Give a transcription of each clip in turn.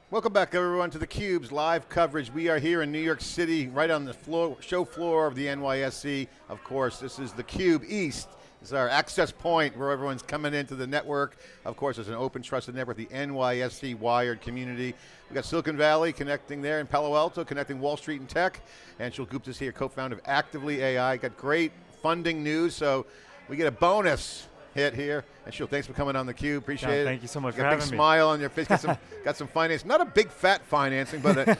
Welcome back, everyone, to theCUBE's live coverage. We are here in New York City, right on the show floor of the NYSE. Of course, this is theCUBE East. This is our access point where everyone's coming into the network. Of course, it's an open, trusted network, the NYSE Wired community. We got Silicon Valley connecting there in Palo Alto, connecting Wall Street and tech. Anshul Gupta is here, co-founder of Actively AI. Got great funding news, so we get a bonus hit here. Anshul, thanks for coming on theCUBE, appreciate it. Thank you so much for having me. Got a big smile on your face, got some financing, not a big fat financing, but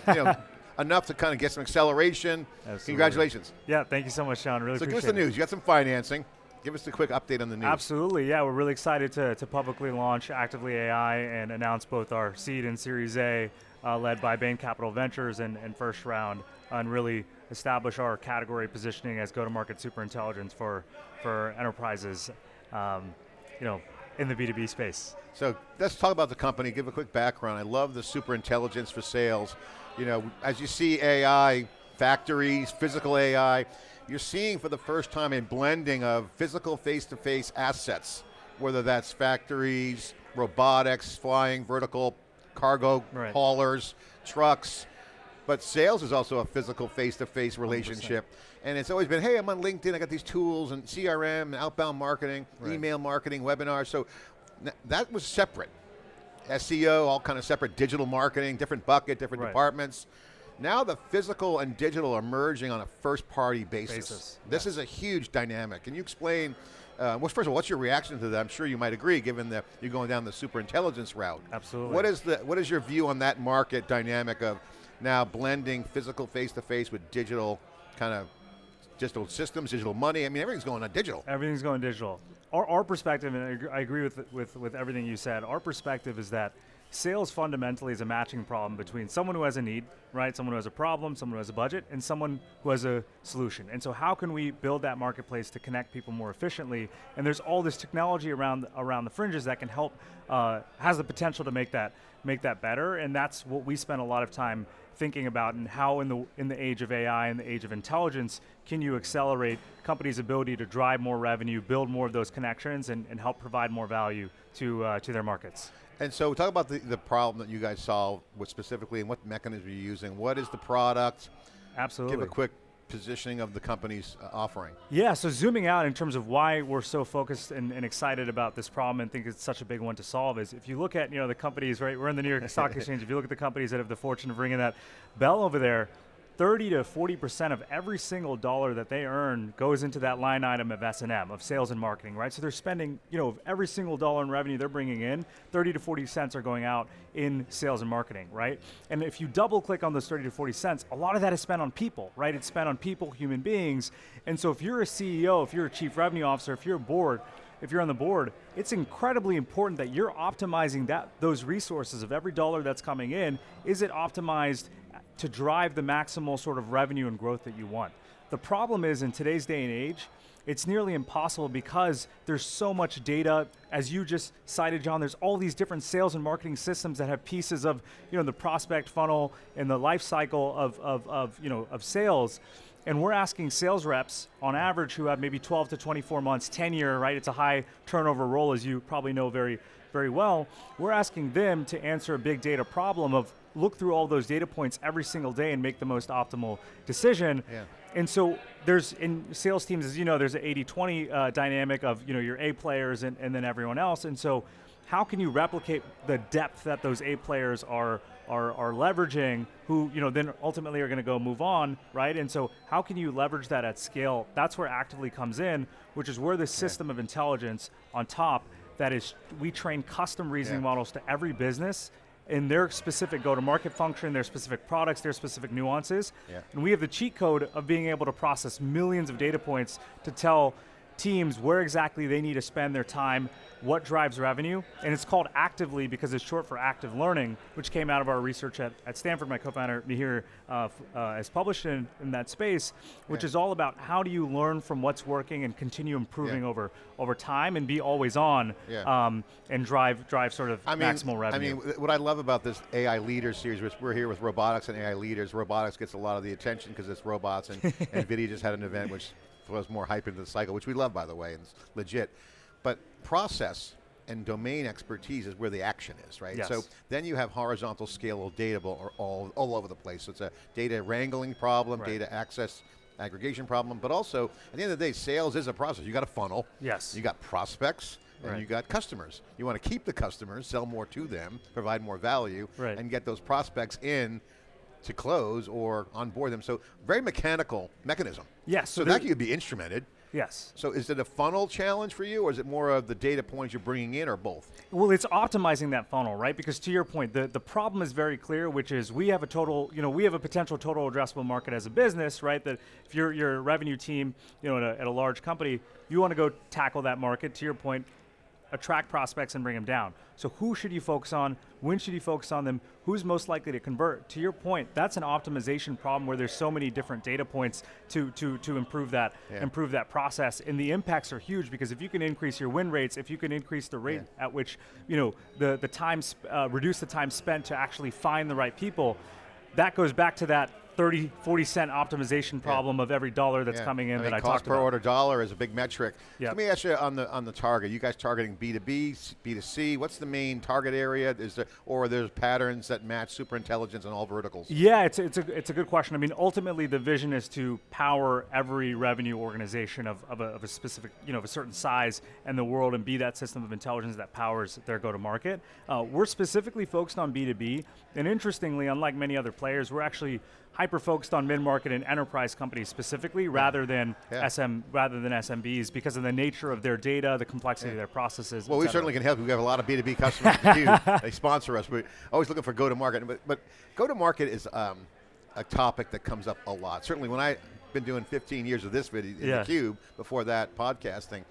enough to kind of get some acceleration. Absolutely. Congratulations. Yeah, thank you so much, Sean, really appreciate it. So give us the news, you got some financing. Give us a quick update on the news. Absolutely, yeah, we're really excited to publicly launch Actively AI and announce both our seed and Series A, led by Bain Capital Ventures and first round, and really establish our category positioning as go-to-market superintelligence for enterprises in the B2B space. So let's talk about the company, give a quick background. I love the superintelligence for sales. As you see AI, factories, physical AI, you're seeing for the first time a blending of physical face-to-face assets, whether that's factories, robotics, flying, vertical, cargo haulers, trucks, but sales is also a physical face-to-face relationship. 100%. And it's always been, hey, I'm on LinkedIn, I got these tools and CRM, and outbound marketing, email marketing, webinars. So that was separate. SEO, all kind of separate, digital marketing, different bucket, different departments. Now the physical and digital are merging on a first-party basis. This is a huge dynamic. Can you explain, well, first of all, what's your reaction to that? I'm sure you might agree, given that you're going down the superintelligence route. Absolutely. What is your view on that market dynamic of now blending physical face-to-face with digital kind of digital systems, digital money? I mean, everything's going on digital. Everything's going digital. Our perspective, and I agree with everything you said, our perspective is that sales fundamentally is a matching problem between someone who has a need, right? Someone who has a problem, someone who has a budget, and someone who has a solution. And so how can we build that marketplace to connect people more efficiently? And there's all this technology around the fringes that can help, has the potential to make that better, and that's what we spend a lot of time thinking about, and how in the age of AI and the age of intelligence can you accelerate companies' ability to drive more revenue, build more of those connections, and help provide more value to their markets. And so talk about the problem that you guys solve with specifically, and what mechanism you're using. What is the product? Absolutely. Give a quick positioning of the company's offering. Yeah, so zooming out in terms of why we're so focused and excited about this problem and think it's such a big one to solve is, if you look at the companies, right, we're in the New York Stock Exchange, if you look at the companies that have the fortune of ringing that bell over there, 30 to 40% of every single dollar that they earn goes into that line item of S&M, of sales and marketing, right? So they're spending, every single dollar in revenue they're bringing in, 30 to 40 cents are going out in sales and marketing, right? And if you double click on those 30 to 40 cents, a lot of that is spent on people, right? It's spent on people, human beings. And so if you're a CEO, if you're a chief revenue officer, if you're on the board, it's incredibly important that you're optimizing those resources of every dollar that's coming in. Is it optimized to drive the maximal sort of revenue and growth that you want? The problem is, in today's day and age, it's nearly impossible because there's so much data. As you just cited, John, there's all these different sales and marketing systems that have pieces of the prospect funnel and the life cycle of sales. And we're asking sales reps, on average, who have maybe 12 to 24 months tenure, right? It's a high turnover role, as you probably know very, very well. We're asking them to answer a big data problem of look through all those data points every single day and make the most optimal decision. Yeah. And so there's, in sales teams, as you know, there's an 80-20 dynamic of your A players and then everyone else. And so how can you replicate the depth that those A players are leveraging, who then ultimately are going to go move on, right? And so how can you leverage that at scale? That's where Actively comes in, which is where the system of intelligence on top, that is, we train custom reasoning models to every business in their specific go-to-market function, their specific products, their specific nuances. And we have the cheat code of being able to process millions of data points to tell teams where exactly they need to spend their time, what drives revenue, and it's called Actively because it's short for active learning, which came out of our research at Stanford. My co-founder Mihir has published in that space, which is all about how do you learn from what's working and continue improving over time and be always on and drive sort of maximal revenue. I mean, what I love about this AI Leaders series, which we're here with Robotics and AI Leaders. Robotics gets a lot of the attention because it's robots, and NVIDIA just had an event which throws more hype into the cycle, which we love, by the way, and it's legit. But process and domain expertise is where the action is, right? Yes. So then you have horizontal scalable data all over the place. So it's a data wrangling problem, data access aggregation problem, but also at the end of the day, sales is a process. You got a funnel, Yes. you got prospects, and you got customers. You want to keep the customers, sell more to them, provide more value, and get those prospects in to close or onboard them. So very mechanical mechanism. Yes. So that could be instrumented. Yes. So is it a funnel challenge for you, or is it more of the data points you're bringing in, or both? Well, it's optimizing that funnel, right? Because to your point, the problem is very clear, which is we have a potential total addressable market as a business, right? That if you're a revenue team, at a large company, you want to go tackle that market. To your point, attract prospects and bring them down. So who should you focus on? When should you focus on them? Who's most likely to convert? To your point, that's an optimization problem where there's so many different data points to improve that process. And the impacts are huge, because if you can increase your win rates, if you can increase the rate at which the time reduce the time spent to actually find the right people, that goes back to that 30, 40 cent optimization problem of every dollar that's coming in that I talked about. Cost per order dollar is a big metric. Yep. Let me ask you on the target. You guys targeting B2B, B2C? What's the main target area? Or are there patterns that match Superintelligence in all verticals? Yeah, it's a good question. I mean, ultimately the vision is to power every revenue organization of a specific, of a certain size in the world, and be that system of intelligence that powers their go-to-market. We're specifically focused on B2B, and interestingly, unlike many other players, we're actually hyper-focused on mid-market and enterprise companies specifically, rather than SMBs, because of the nature of their data, the complexity of their processes. Well, we certainly can help. We have a lot of B2B customers too. They sponsor us. We're always looking for go-to-market. But go-to-market is a topic that comes up a lot. Certainly when I've been doing 15 years of this video in theCUBE, before that podcasting,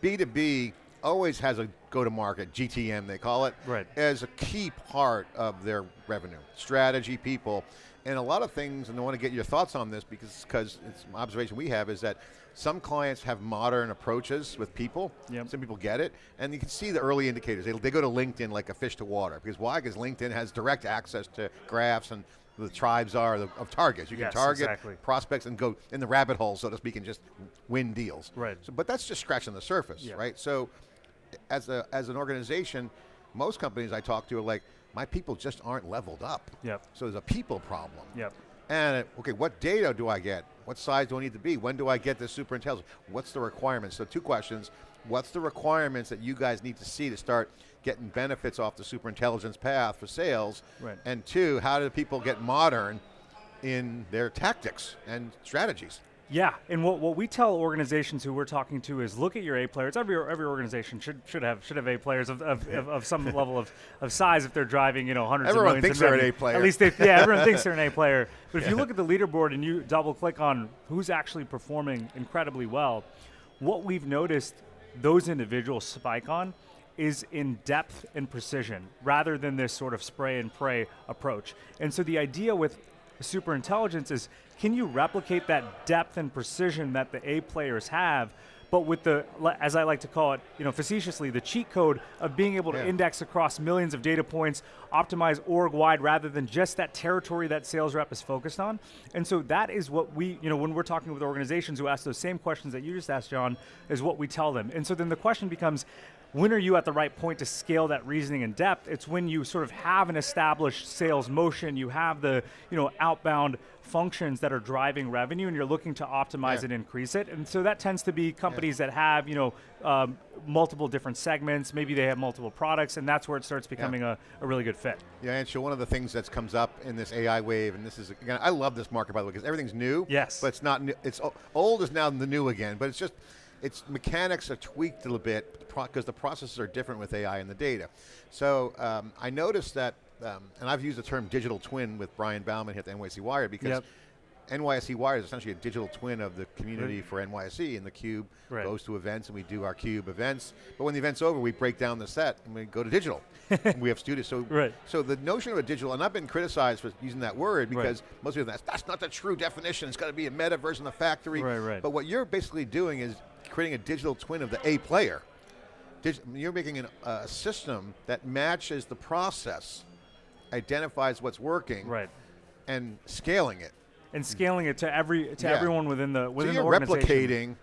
B2B always has a go-to-market, GTM they call it, as a key part of their revenue. Strategy, people. And a lot of things, and I want to get your thoughts on this, because it's an observation we have, is that some clients have modern approaches with people. Some people get it, and you can see the early indicators. They go to LinkedIn like a fish to water. Because why? Because LinkedIn has direct access to graphs and the tribes of targets. You can target prospects and go in the rabbit hole, so to speak, and just win deals. So, but that's just scratching the surface, right? So as an organization, most companies I talk to are like, my people just aren't leveled up. So there's a people problem. And okay, what data do I get? What size do I need to be? When do I get this Superintelligence? What's the requirements? So 2 questions. What's the requirements that you guys need to see to start getting benefits off the Superintelligence path for sales? And 2, how do people get modern in their tactics and strategies? Yeah, and what we tell organizations who we're talking to is, look at your A players. Every organization should have A players of some level of size if they're driving hundreds everyone of millions. Everyone thinks they're an A player. At least everyone thinks they're an A player. But if you look at the leaderboard and you double click on who's actually performing incredibly well, what we've noticed those individuals spike on is in depth and precision, rather than this sort of spray and pray approach. And so the idea with Superintelligence is, can you replicate that depth and precision that the A players have, but with the, as I like to call it, facetiously, the cheat code of being able to index across millions of data points, optimize org-wide rather than just that territory that sales rep is focused on. And so that is what we, when we're talking with organizations who ask those same questions that you just asked, John, is what we tell them. And so then the question becomes, when are you at the right point to scale that reasoning in depth? It's when you sort of have an established sales motion, you have the outbound functions that are driving revenue, and you're looking to optimize and increase it. And so that tends to be companies that have multiple different segments. Maybe they have multiple products, and that's where it starts becoming a really good fit. Yeah, Anshul, one of the things that comes up in this AI wave, and this is, again, I love this market, by the way, because everything's new. But it's not new. It's old is now the new again, but it's just, its mechanics are tweaked a little bit because the processes are different with AI and the data. So I noticed that, and I've used the term digital twin with Brian Bauman here at the NYSE Wired, because NYSE Wired is essentially a digital twin of the community for NYSE, and theCUBE goes to events, and we do our CUBE events. But when the event's over, we break down the set and we go to digital. And we have studios. So, so the notion of a digital, and I've been criticized for using that word because most people think that's not the true definition. It's got to be a metaverse in the factory. But what you're basically doing is creating a digital twin of the A player. You're making a system that matches the process, identifies what's working, and scaling it. And scaling it to everyone within the organization. So you're replicating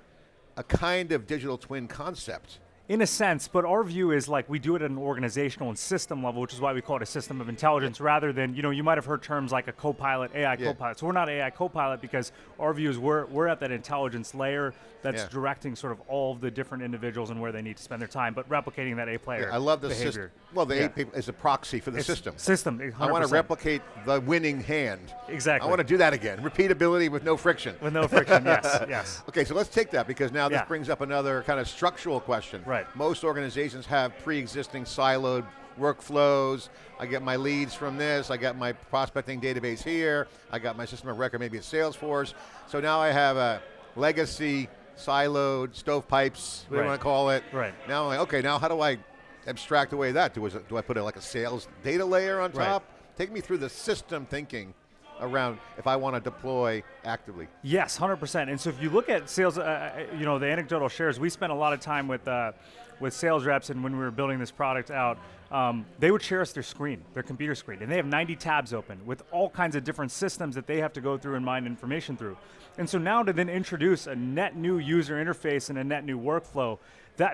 a kind of digital twin concept In a sense, but our view is like we do it at an organizational and system level, which is why we call it a system of intelligence rather than, you might have heard terms like a co-pilot, AI co-pilot. So we're not AI co-pilot because our view is we're at that intelligence layer that's directing sort of all of the different individuals and where they need to spend their time, but replicating that A player I love the behavior. system. Well, the A is a proxy for the system. System, 100%. I want to replicate the winning hand. Exactly. I want to do that again. Repeatability with no friction. With no friction, yes, yes. Okay, so let's take that because now this brings up another kind of structural question. Right. Most organizations have pre-existing siloed workflows. I get my leads from this, I got my prospecting database here, I got my system of record, maybe it's Salesforce. So now I have a legacy, siloed, stovepipes, whatever you want to call it. Right. Now I'm like, okay, now how do I abstract away that? Do I put like a sales data layer on top? Take me through the system thinking around if I want to deploy actively. Yes, 100%. And so if you look at sales, the anecdotal shares, we spent a lot of time with sales reps, and when we were building this product out, they would share us their screen, their computer screen, and they have 90 tabs open with all kinds of different systems that they have to go through and mine information through. And so now to then introduce a net new user interface and a net new workflow,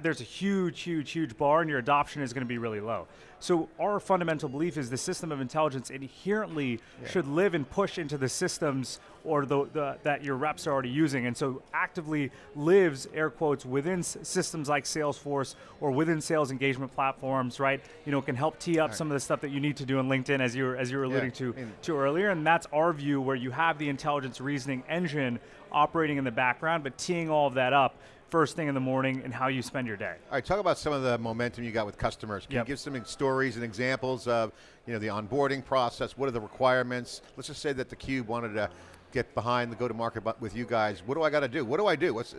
there's a huge, huge, huge bar, and your adoption is going to be really low. So our fundamental belief is the system of intelligence inherently should live and push into the systems or that your reps are already using, and so actively lives, air quotes, within systems like Salesforce or within sales engagement platforms, right? Can help tee up some of the stuff that you need to do in LinkedIn, as you were alluding to earlier, and that's our view, where you have the intelligence reasoning engine operating in the background, but teeing all of that up first thing in the morning and how you spend your day. All right, talk about some of the momentum you got with customers. Can you give some stories and examples of the onboarding process? What are the requirements? Let's just say that theCUBE wanted to get behind the go-to-market with you guys. What do I got to do? What do I do? What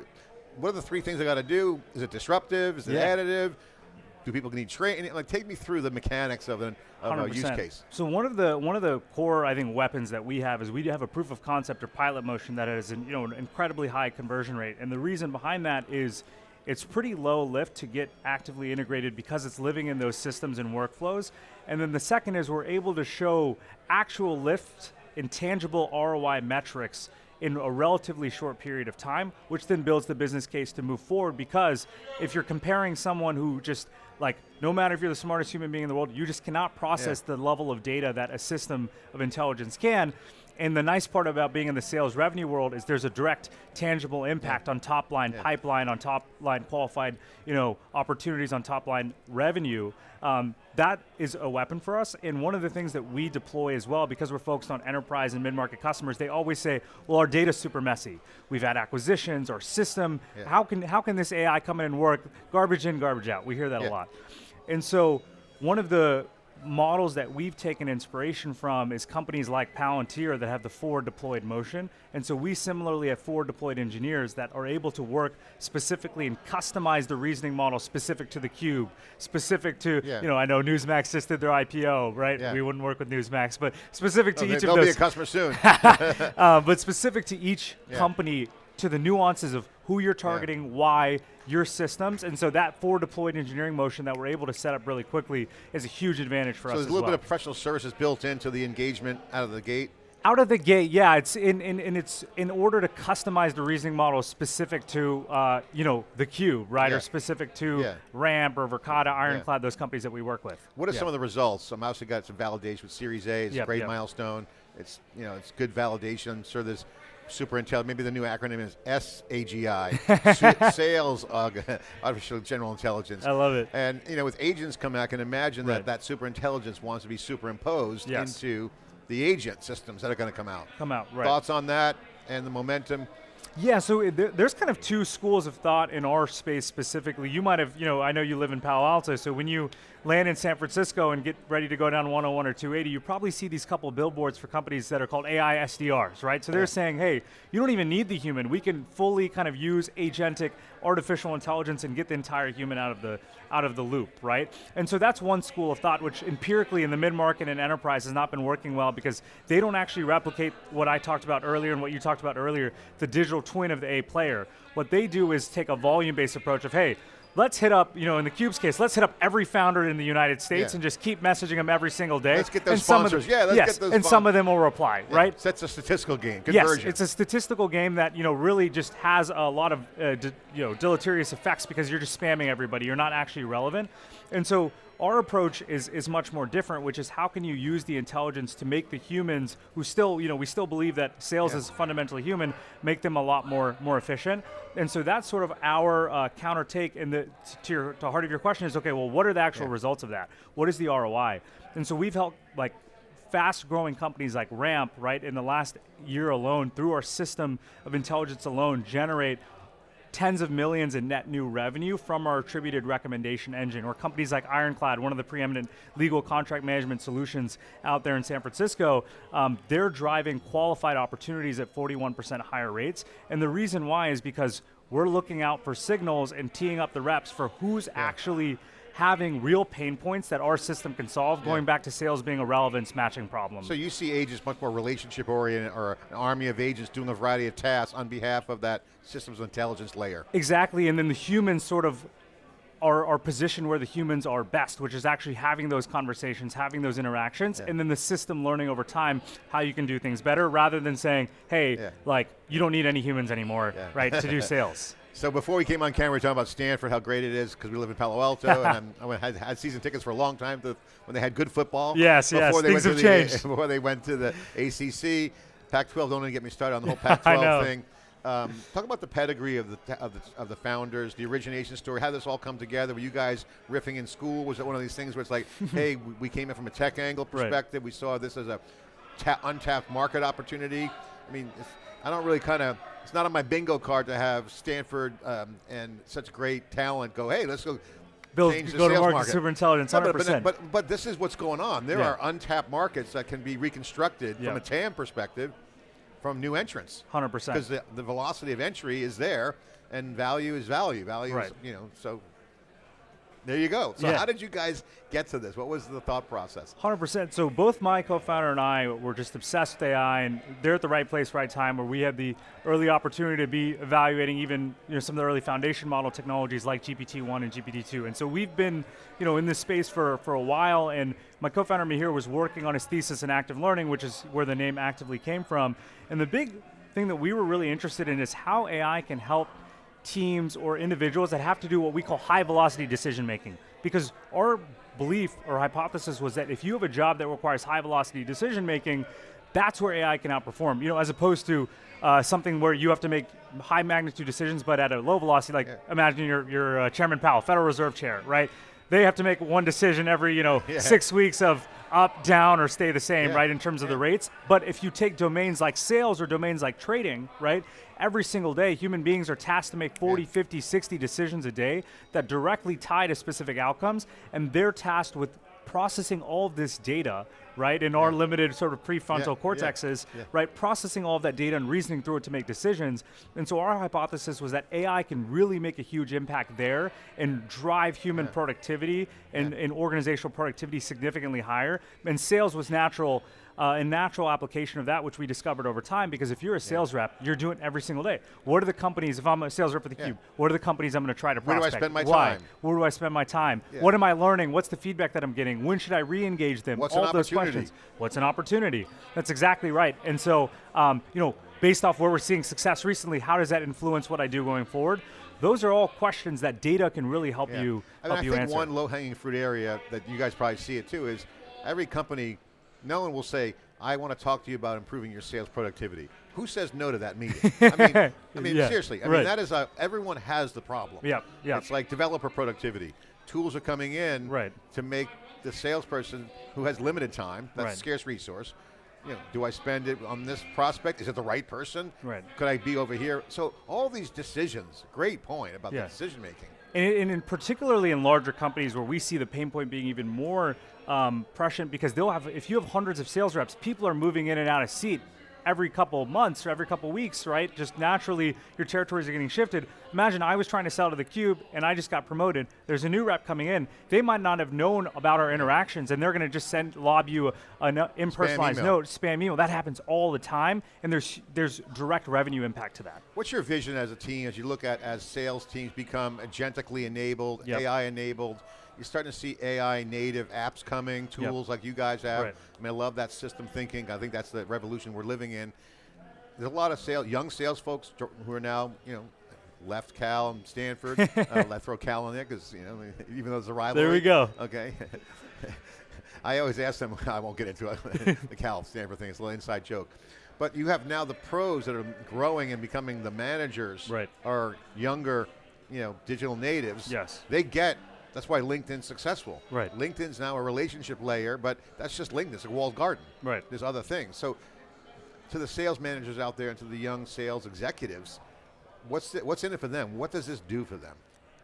are the three things I got to do? Is it disruptive? Is it additive? Do people need training? Like, take me through the mechanics of a use case. So one of the core, I think, weapons that we have is we have a proof of concept or pilot motion that has an incredibly high conversion rate, and the reason behind that is it's pretty low lift to get actively integrated because it's living in those systems and workflows. And then the second is we're able to show actual lift in tangible ROI metrics in a relatively short period of time, which then builds the business case to move forward, because if you're comparing someone who just, like, no matter if you're the smartest human being in the world, you just cannot process the level of data that a system of intelligence can. And the nice part about being in the sales revenue world is there's a direct, tangible impact on top line pipeline, on top line qualified, opportunities, on top line revenue. That is a weapon for us. And one of the things that we deploy as well, because we're focused on enterprise and mid-market customers, they always say, well, our data's super messy. We've had acquisitions, our system, how can this AI come in and work? Garbage in, garbage out. We hear that a lot. And so one of the models that we've taken inspiration from is companies like Palantir that have the forward deployed motion. And so we similarly have forward deployed engineers that are able to work specifically and customize the reasoning model specific to theCUBE, specific to, I know Newsmax just did their IPO, right? We wouldn't work with Newsmax, but specific to each of those. They'll be a customer soon. But specific to each company, to the nuances of who you're targeting, why, your systems, and so that forward deployed engineering motion that we're able to set up really quickly is a huge advantage for us. So there's a little bit of professional services built into the engagement out of the gate? Out of the gate, yeah. It's it's in order to customize the reasoning model specific to theCUBE, right, or specific to Ramp or Verkada, Ironclad, those companies that we work with. What are some of the results? I'm obviously got some validation with Series A. It's a great milestone. It's it's good validation. I'm sure there's Superintelligence, maybe the new acronym is SAGI, Sales Artificial General Intelligence. I love it. And with agents coming, I can imagine that Superintelligence wants to be superimposed into the agent systems that are going to come out. Right. Thoughts on that and the momentum? Yeah, so there's kind of two schools of thought in our space specifically. You might have, I know you live in Palo Alto, so when you land in San Francisco and get ready to go down 101 or 280, you probably see these couple billboards for companies that are called AI SDRs, right? So they're saying, hey, you don't even need the human. We can fully kind of use agentic artificial intelligence and get the entire human out of the loop, right? And so that's one school of thought, which empirically in the mid-market and enterprise has not been working well, because they don't actually replicate what I talked about earlier and what you talked about earlier, the digital twin of the A player. What they do is take a volume-based approach of, hey, let's hit up, in the CUBE's case, let's hit up every founder in the United States and just keep messaging them every single day. Let's get those sponsors. Let's get those sponsors. Some of them will reply, right? So that's a statistical game, conversion. Yes, it's a statistical game that, really just has a lot of, deleterious effects because you're just spamming everybody. You're not actually relevant. And so our approach is much more different, which is how can you use the intelligence to make the humans who still, we still believe that sales is fundamentally human, make them a lot more efficient. And so that's sort of our counter take. And to the heart of your question is, okay, well, what are the actual results of that? What is the ROI? And so we've helped fast-growing companies like Ramp, right, in the last year alone, through our system of intelligence alone, generate tens of millions in net new revenue from our attributed recommendation engine, or companies like Ironclad, one of the preeminent legal contract management solutions out there in San Francisco. They're driving qualified opportunities at 41% higher rates. And the reason why is because we're looking out for signals and teeing up the reps for who's actually having real pain points that our system can solve, going back to sales being a relevance matching problem. So you see agents much more relationship oriented, or an army of agents doing a variety of tasks on behalf of that systems of intelligence layer. Exactly, and then the humans sort of are positioned where the humans are best, which is actually having those conversations, having those interactions, and then the system learning over time how you can do things better, rather than saying, hey, you don't need any humans anymore, right, to do sales. So before we came on camera, we were talking about Stanford, how great it is, because we live in Palo Alto, and I had season tickets for a long time when they had good football. Yes, things have changed. Before they went to the ACC. Pac-12, don't even get me started on the whole Pac-12 thing. Talk about the pedigree of the founders, the origination story, how this all come together. Were you guys riffing in school? Was it one of these things where it's like, hey, we came in from a tech angle perspective, we saw this as a untapped market opportunity? I mean, I don't really it's not on my bingo card to have Stanford and such great talent go, hey, let's go change the sales market. Superintelligence, 100%. But this is what's going on. There are untapped markets that can be reconstructed from a TAM perspective from new entrants. 100%. Because the velocity of entry is there, and value is value. Value is, so there you go. So how did you guys get to this? What was the thought process? 100%. So both my co-founder and I were just obsessed with AI, and they're at the right place, right time, where we had the early opportunity to be evaluating even some of the early foundation model technologies like GPT-1 and GPT-2. And so we've been in this space for a while, and my co-founder Mihir was working on his thesis in active learning, which is where the name Actively came from. And the big thing that we were really interested in is how AI can help teams or individuals that have to do what we call high velocity decision making. Because our belief or hypothesis was that if you have a job that requires high velocity decision making, that's where AI can outperform, as opposed to something where you have to make high magnitude decisions but at a low velocity, like imagine you're Chairman Powell, Federal Reserve Chair, right? They have to make one decision every 6 weeks of up, down, or stay the same, right, in terms of the rates. But if you take domains like sales or domains like trading, right, every single day human beings are tasked to make 40, 50, 60 decisions a day that directly tie to specific outcomes, and they're tasked with processing all of this data, right, in our limited sort of prefrontal cortexes, right, processing all of that data and reasoning through it to make decisions. And so our hypothesis was that AI can really make a huge impact there and drive human productivity and organizational productivity significantly higher. And sales was a natural application of that, which we discovered over time, because if you're a sales rep, you're doing it every single day. What are the companies, if I'm a sales rep for theCUBE, what are the companies I'm going to try to prospect? Where do I spend my time? Where do I spend my time? What am I learning? What's the feedback that I'm getting? When should I re-engage them? What's all an those opportunity? Questions. What's an opportunity? That's exactly right. And so, based off where we're seeing success recently, how does that influence what I do going forward? Those are all questions that data can really help you answer. I think one answer. low-hanging fruit area that you guys probably see it too is every company, no one will say, I want to talk to you about improving your sales productivity. Who says no to that meeting? I mean, seriously. I mean, that is everyone has the problem. It's like developer productivity. Tools are coming in to make the salesperson who has limited time, that's a scarce resource. Do I spend it on this prospect? Is it the right person? Could I be over here? So all these decisions, great point about the decision making. And particularly in larger companies where we see the pain point being even more prescient, because if you have hundreds of sales reps, people are moving in and out of seat every couple of months or every couple of weeks, right? Just naturally, your territories are getting shifted. Imagine I was trying to sell to theCUBE and I just got promoted. There's a new rep coming in. They might not have known about our interactions, and they're going to just lob you an impersonalized note, spam email. That happens all the time, and there's direct revenue impact to that. What's your vision as a team as you look at as sales teams become agentically enabled, Yep. AI enabled? You're starting to see AI native apps coming, tools like you guys have. Right. I mean, I love that system thinking. I think that's the revolution we're living in. There's a lot of young sales folks who are now, left Cal and Stanford. Let's throw Cal in there because, even though it's a rivalry. There we go. Okay. I always ask them, I won't get into it, the Cal Stanford thing, it's a little inside joke. But you have now the pros that are growing and becoming the managers, Right. are younger, digital natives. Yes. That's why LinkedIn's successful. Right. LinkedIn's now a relationship layer, but that's just LinkedIn, it's a walled garden. Right. There's other things. So to the sales managers out there and to the young sales executives, what's in it for them? What does this do for them?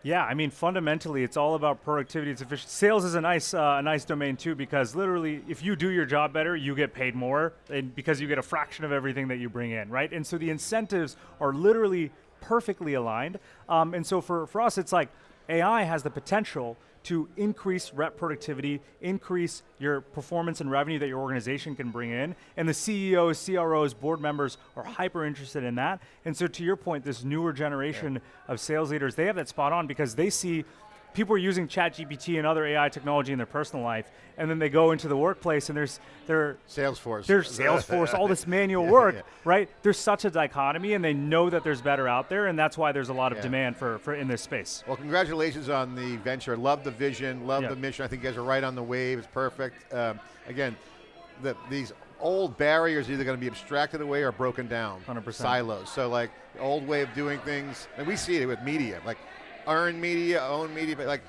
Yeah, I mean, fundamentally, it's all about productivity. It's efficient. Sales is a nice domain too, because literally, if you do your job better, you get paid more, and because you get a fraction of everything that you bring in, right? And so the incentives are literally perfectly aligned. And so for us, it's like AI has the potential to increase rep productivity, increase your performance and revenue that your organization can bring in. And the CEOs, CROs, board members are hyper interested in that. And so to your point, this newer generation of sales leaders, they have that spot on because they see people are using ChatGPT and other AI technology in their personal life, and then they go into the workplace and there's Salesforce, all this manual work, right? There's such a dichotomy, and they know that there's better out there, and that's why there's a lot of demand for in this space. Well, congratulations on the venture. Love the vision, love the mission. I think you guys are right on the wave. It's perfect. Again, these old barriers are either going to be abstracted away or broken down. 100%. Silos. So like the old way of doing things, and we see it with media, like earned media, own media, but like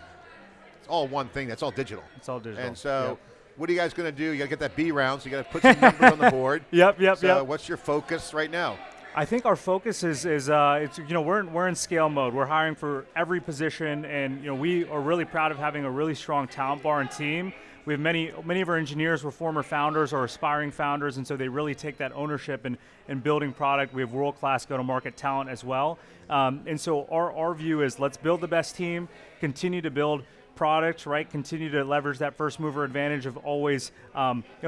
it's all one thing. That's all digital. It's all digital. And so what are you guys going to do? You got to get that B round, so you got to put some numbers on the board. Yep. What's your focus right now? I think our focus is we're in scale mode. We're hiring for every position, and we are really proud of having a really strong talent bar and team. We have many of our engineers were former founders or aspiring founders, and so they really take that ownership in building product. We have world-class go-to-market talent as well. And so our view is let's build the best team, continue to build products, right? Continue to leverage that first mover advantage of always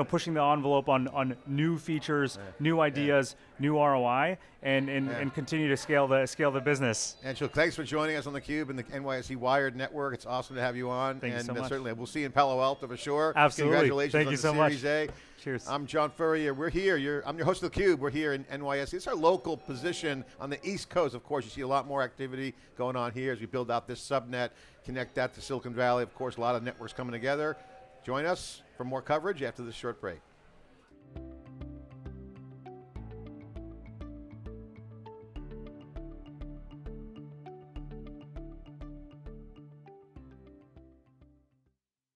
pushing the envelope on new features, new ideas, new ROI, and continue to scale the business. Anshul, thanks for joining us on theCUBE and the NYSE Wired Network. It's awesome to have you on. Thank you so much. Certainly, we'll see you in Palo Alto for sure. Absolutely. Congratulations Thank on you the so much. Series A. Cheers. I'm John Furrier. We're here. I'm your host of theCUBE. We're here in NYSE. It's our local position on the East Coast. Of course, you see a lot more activity going on here as we build out this subnet, connect that to Silicon Valley. Of course, a lot of networks coming together. Join us for more coverage after this short break.